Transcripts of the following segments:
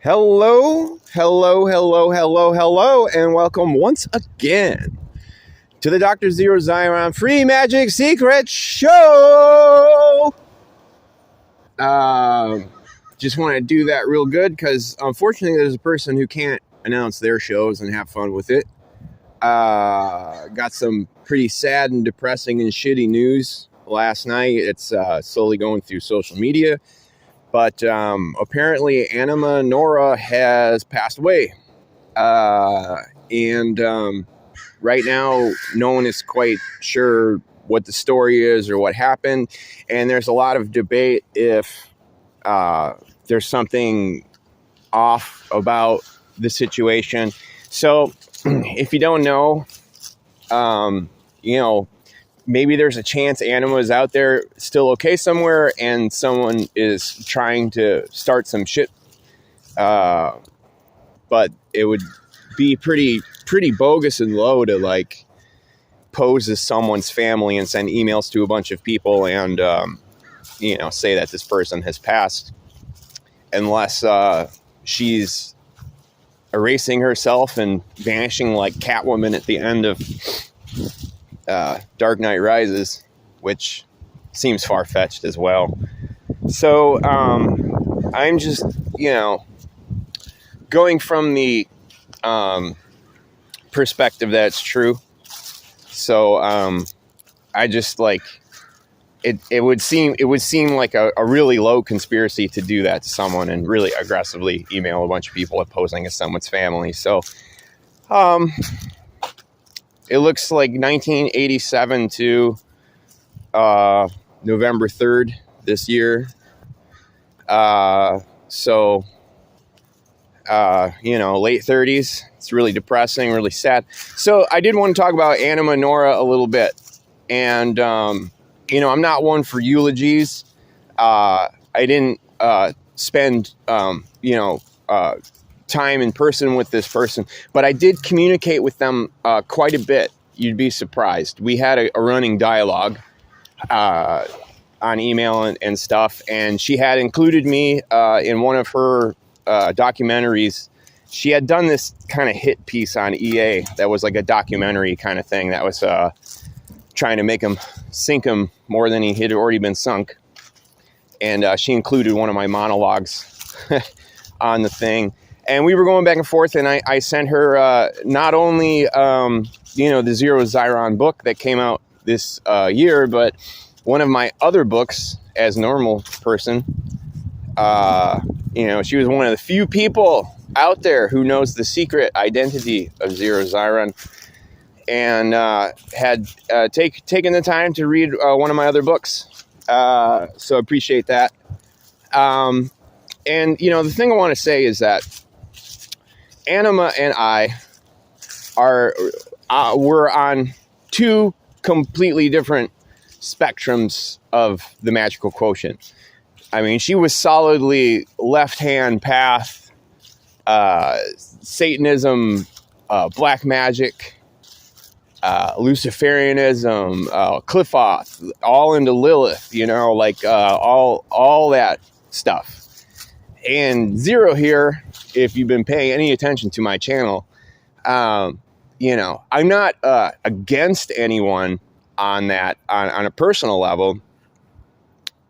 Hello, and welcome once again to the Dr. Zeero Xiron Free Magic Secret Show. Just want to do that real good because unfortunately there's a person who can't announce their shows and have fun with it. Got some pretty sad and depressing and shitty news last night. It's slowly going through social media. But apparently Anima Noira has passed away. And right now, no one is quite sure what the story is or what happened. And there's a lot of debate if there's something off about the situation. So if you don't know, maybe there's a chance Anima is out there still okay somewhere and someone is trying to start some shit. But it would be pretty bogus and low to pose as someone's family and send emails to a bunch of people and, say that this person has passed unless she's erasing herself and vanishing like Catwoman at the end of Dark Knight Rises, which seems far-fetched as well. So I'm just, going from the perspective that it's true. So I just it would seem like a really low conspiracy to do that to someone and really aggressively email a bunch of people posing as someone's family. So it looks like 1987 to November 3rd this year. Late 30s. It's really depressing, really sad. So I did want to talk about Anima Noira a little bit. And, I'm not one for eulogies. I didn't spend, time in person with this person, but I did communicate with them quite a bit. You'd be surprised. We had a running dialogue on email and stuff, and she had included me in one of her documentaries. She had done this kind of hit piece on EA that was like a documentary kind of thing that was trying to make him sink him more than he had already been sunk, and she included one of my monologues on the thing. And we were going back and forth, and I sent her not only, the Zeero Xiron book that came out this year, but one of my other books as a normal person. She was one of the few people out there who knows the secret identity of Zeero Xiron and had taken the time to read one of my other books. So I appreciate that. And, the thing I want to say is that Anima and I we're on two completely different spectrums of the magical quotient. I mean, she was solidly left-hand path, Satanism, black magic, Luciferianism, Cliffoth, all into Lilith, all that stuff. And Zeero here, if you've been paying any attention to my channel, I'm not against anyone on that on a personal level.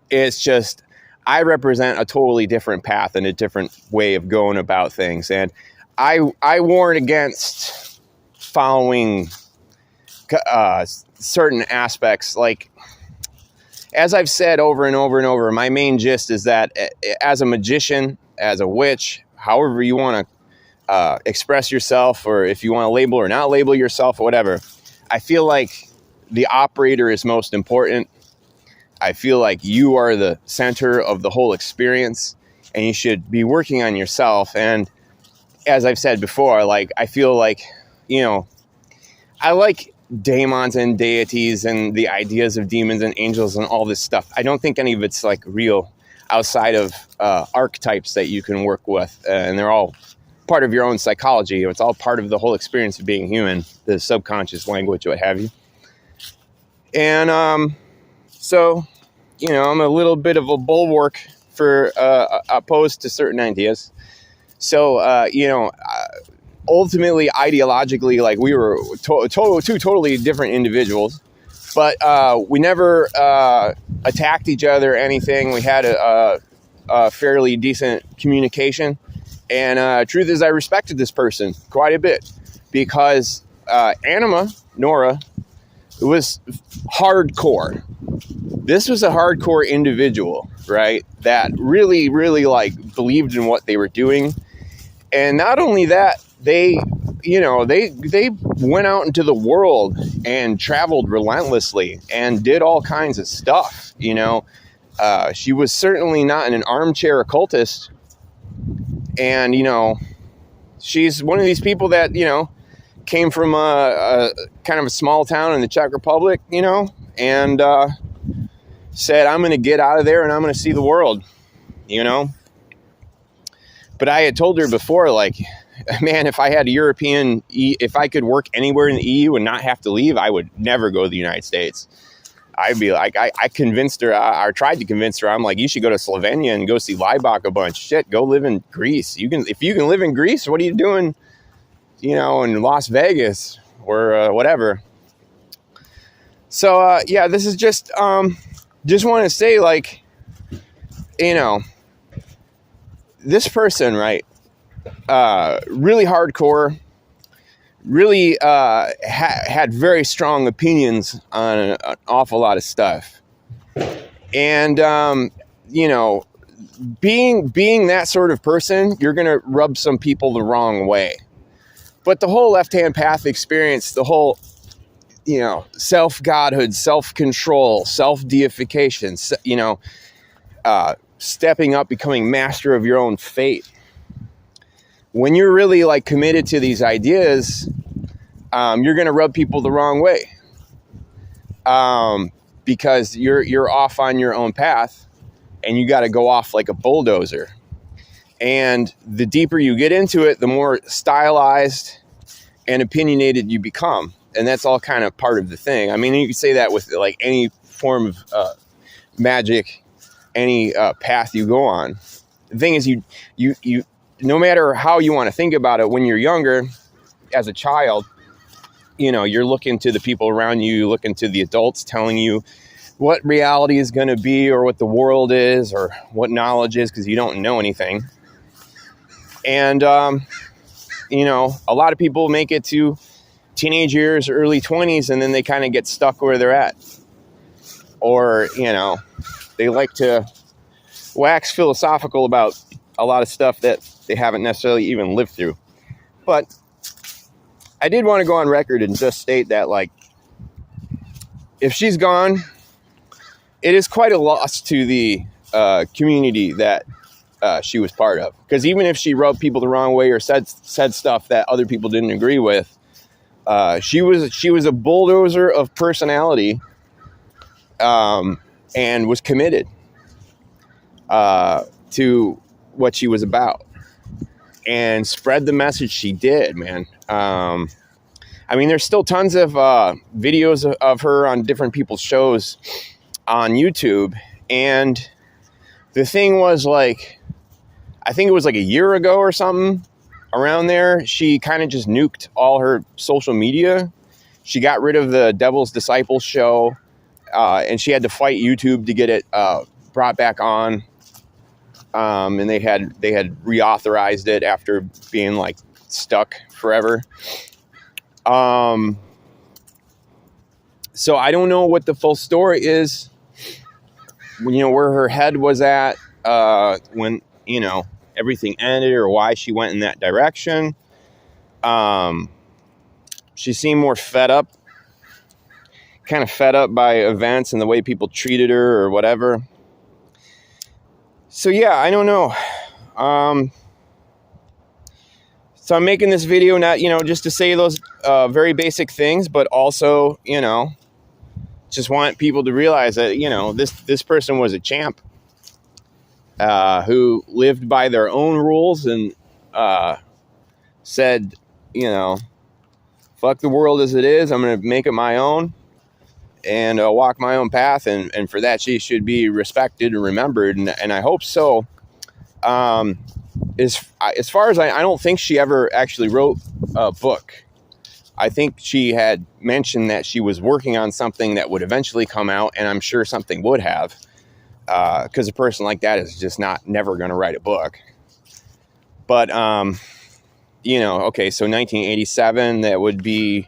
It's just I represent a totally different path and a different way of going about things, and I warn against following certain aspects. Like, as I've said over and over and over, my main gist is that as a magician, as a witch, however you want to express yourself, or if you want to label or not label yourself or whatever, I feel like the operator is most important. I feel like you are the center of the whole experience, and you should be working on yourself. And as I've said before, I feel like, I like daemons and deities and the ideas of demons and angels and all this stuff. I don't think any of it's real outside of archetypes that you can work with, and they're all part of your own psychology. It's all part of the whole experience of being human, the subconscious language, what have you. And so, I'm a little bit of a bulwark for opposed to certain ideas. So, ultimately, ideologically, like we were two totally different individuals, but we never attacked each other or anything. We had a fairly decent communication. And truth is, I respected this person quite a bit because Anima Noira was hardcore. This was a hardcore individual, right? That really, really like believed in what they were doing. And not only that, they went out into the world and traveled relentlessly and did all kinds of stuff. She was certainly not an armchair occultist. And, she's one of these people that, came from a kind of a small town in the Czech Republic, and said, I'm going to get out of there and I'm going to see the world, But I had told her before, like, man, if I had if I could work anywhere in the EU and not have to leave, I would never go to the United States. I'd be like, I convinced her, I tried to convince her. I'm like, you should go to Slovenia and go see Laibach a bunch. Shit, go live in Greece. If you can live in Greece, what are you doing, in Las Vegas or whatever? So, this is just want to say, like, this person, right, really hardcore, really had very strong opinions on an awful lot of stuff. And, being that sort of person, you're going to rub some people the wrong way. But the whole left-hand path experience, the whole, self-godhood, self-control, self-deification, stepping up, becoming master of your own fate. When you're really like committed to these ideas, you're going to rub people the wrong way, because you're off on your own path, and you got to go off like a bulldozer. And the deeper you get into it, the more stylized and opinionated you become, and that's all kind of part of the thing. I mean, you can say that with like any form of magic, any path you go on. The thing is, you no matter how you want to think about it, when you're younger, as a child, you're looking to the people around you, you're looking to the adults telling you what reality is going to be, or what the world is, or what knowledge is, because you don't know anything. And, a lot of people make it to teenage years, early 20s, and then they kind of get stuck where they're at. Or, they like to wax philosophical about a lot of stuff that they haven't necessarily even lived through. But I did want to go on record and just state that, like, if she's gone, it is quite a loss to the community that she was part of. Because even if she rubbed people the wrong way or said stuff that other people didn't agree with, she was a bulldozer of personality, and was committed to what she was about, and spread the message she did, man. I mean, there's still tons of videos of her on different people's shows on YouTube. And the thing was, like, I think it was like a year ago or something around there, she kind of just nuked all her social media. She got rid of the Devil's Disciples show, and she had to fight YouTube to get it brought back on. And they had reauthorized it after being like stuck forever. So I don't know what the full story is, where her head was at, when, everything ended, or why she went in that direction. She seemed more fed up by events and the way people treated her or whatever. So yeah, I don't know. So I'm making this video not, just to say those very basic things, but also, just want people to realize that, this person was a champ, who lived by their own rules and said, fuck the world as it is. I'm going to make it my own and walk my own path. And for that, she should be respected and remembered. And I hope so. as far as I don't think she ever actually wrote a book. I think she had mentioned that she was working on something that would eventually come out, and I'm sure something would have, because a person like that is just never going to write a book. But, okay, so 1987, that would be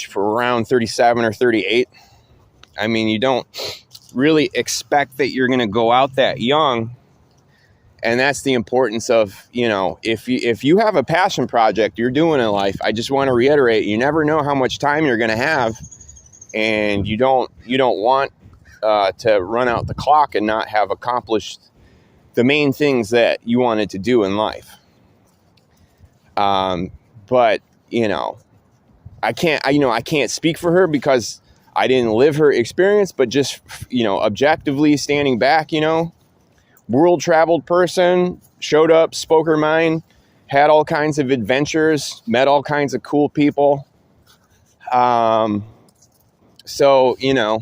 for around 37 or 38. I mean, you don't really expect that you're going to go out that young. And that's the importance of, if you have a passion project you're doing in life, I just want to reiterate, you never know how much time you're going to have, and you don't want to run out the clock and not have accomplished the main things that you wanted to do in life. But I can't speak for her because I didn't live her experience, but just, objectively standing back, world traveled person, showed up, spoke her mind, had all kinds of adventures, met all kinds of cool people. So, in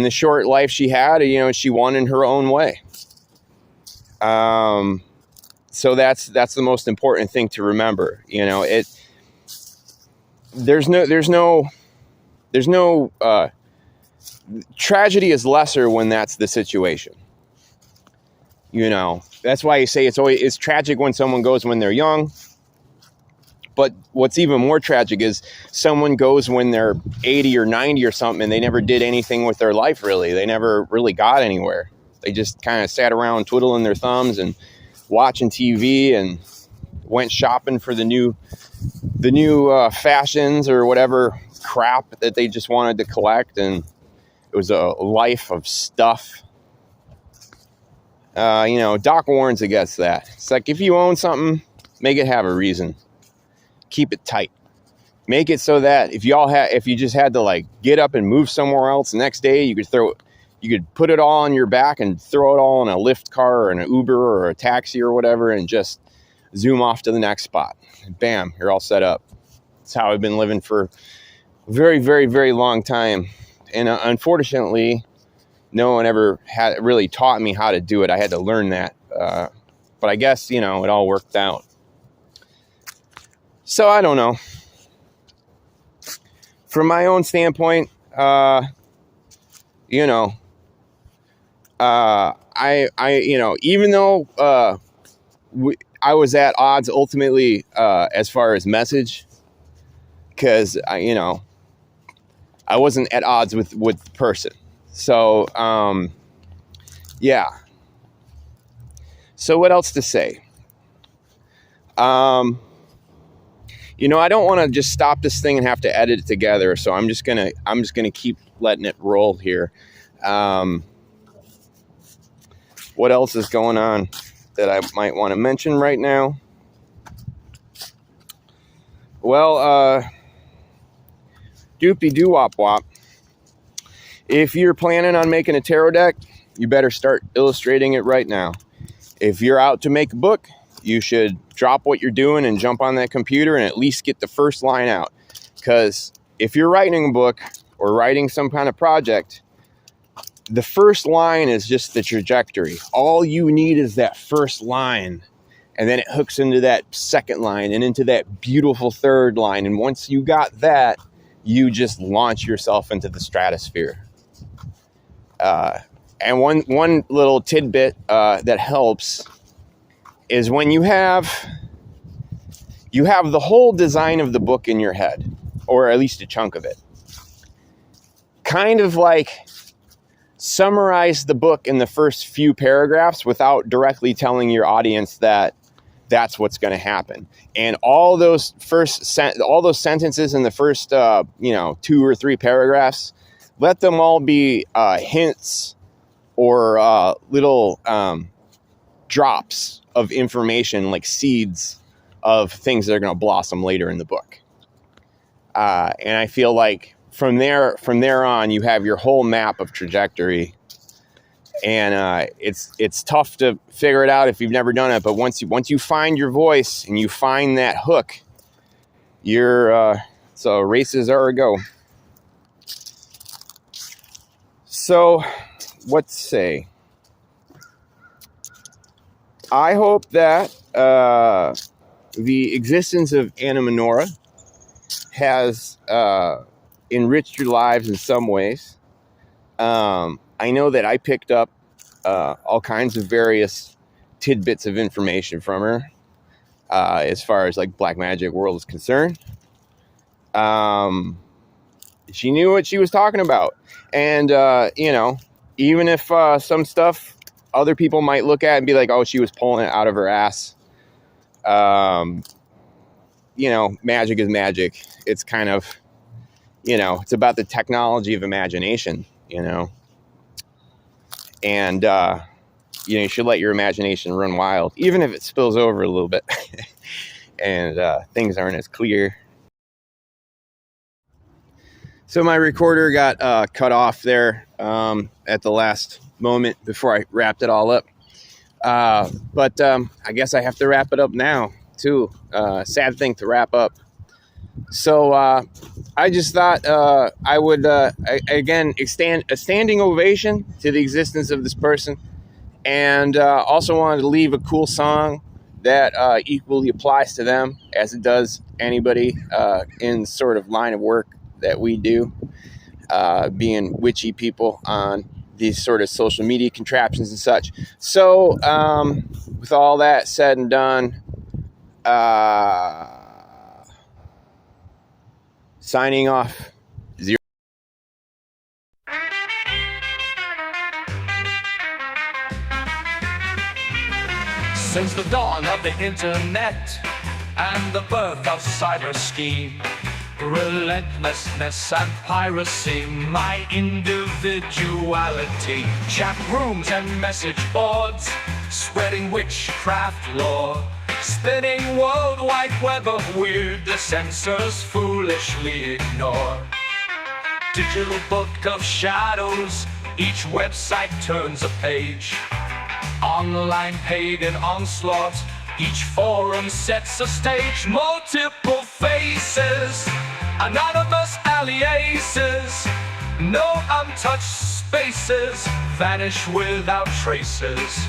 the short life she had, she won in her own way. So that's the most important thing to remember. There's no tragedy is lesser when that's the situation. That's why you say it's tragic when someone goes when they're young. But what's even more tragic is someone goes when they're 80 or 90 or something, and they never did anything with their life, really. They never really got anywhere. They just kind of sat around twiddling their thumbs and watching TV and went shopping for the new fashions or whatever crap that they just wanted to collect. And it was a life of stuff. Doc warns against that. It's like, if you own something, make it have a reason. Keep it tight. Make it so that if you just had to get up and move somewhere else the next day, you could put it all on your back and throw it all in a Lyft car or an Uber or a taxi or whatever, and just zoom off to the next spot. And bam, you're all set up. That's how I've been living for a very, very, very long time. And unfortunately, no one ever had really taught me how to do it. I had to learn that. But I guess, it all worked out. So I don't know. From my own standpoint, I even though I was at odds ultimately as far as message, because I wasn't at odds with the person. So yeah. So what else to say? I don't want to just stop this thing and have to edit it together. So I'm just gonna keep letting it roll here. What else is going on that I might want to mention right now? Well, doopy doo wop wop. If you're planning on making a tarot deck, you better start illustrating it right now. If you're out to make a book, you should drop what you're doing and jump on that computer and at least get the first line out. Because if you're writing a book or writing some kind of project, the first line is just the trajectory. All you need is that first line, and then it hooks into that second line and into that beautiful third line. And once you got that, you just launch yourself into the stratosphere. And one little tidbit that helps is when you have the whole design of the book in your head, or at least a chunk of it. Kind of summarize the book in the first few paragraphs without directly telling your audience that that's what's going to happen. And all those sentences in the first 2 or 3 paragraphs, let them all be hints or little drops of information, like seeds of things that are going to blossom later in the book. And I feel like from there on, you have your whole map of trajectory. And it's tough to figure it out if you've never done it. But once you find your voice and you find that hook, so races are a go. So what to say? I hope that the existence of Anima Noira has enriched your lives in some ways. I know that I picked up all kinds of various tidbits of information from her as far as like black magic world is concerned. She knew what she was talking about, and you know, even if some stuff other people might look at and be like, oh, she was pulling it out of her ass, you know, magic is magic. It's kind of, you know, it's about the technology of imagination, you know, and you know, you should let your imagination run wild, even if it spills over a little bit and things aren't as clear. So my recorder got cut off there at the last moment before I wrapped it all up. But I guess I have to wrap it up now, too. Sad thing to wrap up. So I just thought I would, again, extend a standing ovation to the existence of this person. And also wanted to leave a cool song that equally applies to them as it does anybody in sort of line of work that we do, being witchy people on these sort of social media contraptions and such. So with all that said and done, signing off. Zeero. Since the dawn of the internet and the birth of cyber scheme, relentlessness and piracy, my individuality, chat rooms and message boards, spreading witchcraft lore, spinning worldwide web of weird the censors foolishly ignore. Digital book of shadows, each website turns a page. Online pagan onslaught, each forum sets a stage. Multiple faces, anonymous aliases, no untouched spaces, vanish without traces.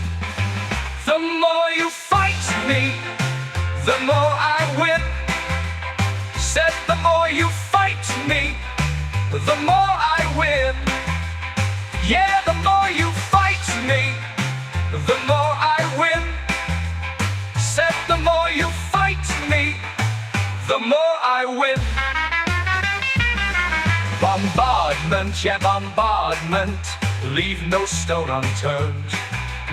The more you fight me, the more I win. Said the more you fight me, the more I win. Yeah, the more you fight me, the more I win. Said the more you fight me, the more I win. Bombardment, yeah, bombardment, leave no stone unturned.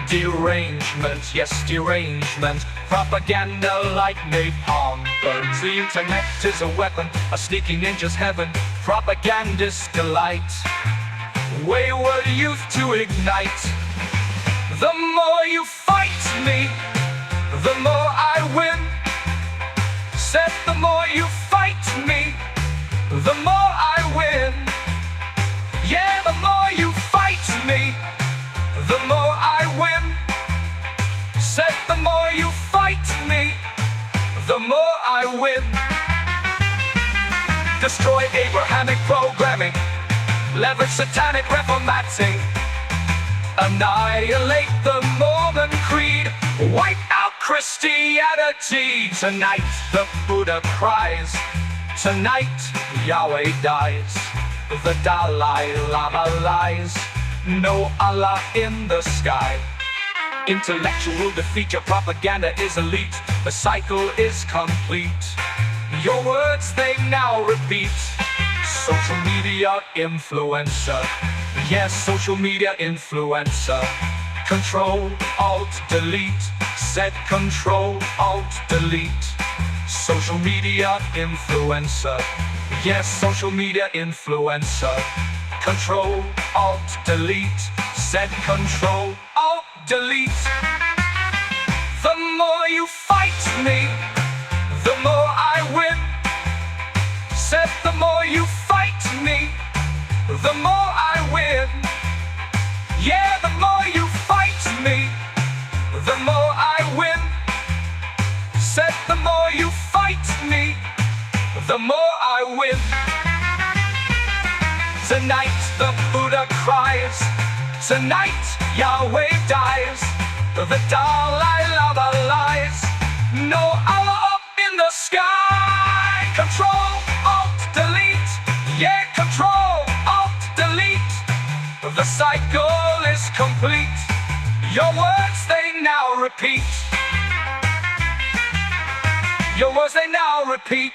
Derangement, yes, derangement, propaganda like napalm burns. The internet is a weapon, a sneaking ninja's heaven, propagandist delight, wayward youth to ignite. The more you fight me, the more I win. Said the more you fight me, the more I win. Yeah, the more you fight me, the more I win. Said the more you fight me, the more I win. Destroy Abrahamic programming, leverage satanic reformatting, annihilate the Mormon creed, wipe out Christianity. Tonight the Buddha cries, tonight Yahweh dies, the Dalai Lama lies, no Allah in the sky. Intellectual defeat, your propaganda is elite, the cycle is complete. Your words they now repeat. Social media influencer, yes, social media influencer. Control, Alt, Delete, said Control, Alt, Delete. Social media influencer, yes, social media influencer. Control, Alt, Delete, said Control, Alt, Delete. The more you fight me, the more I win. Said the more you fight me, the more I win. Yeah, the more you fight me, the more I win. Said the more you fight me, the more I win. Tonight the Buddha cries, tonight Yahweh dies, the Dalai Lama No Allah up in the sky. Control, Alt, Delete. Yeah, Control, Alt, Delete. The cycle is complete. Your words they now repeat. Your words they now repeat.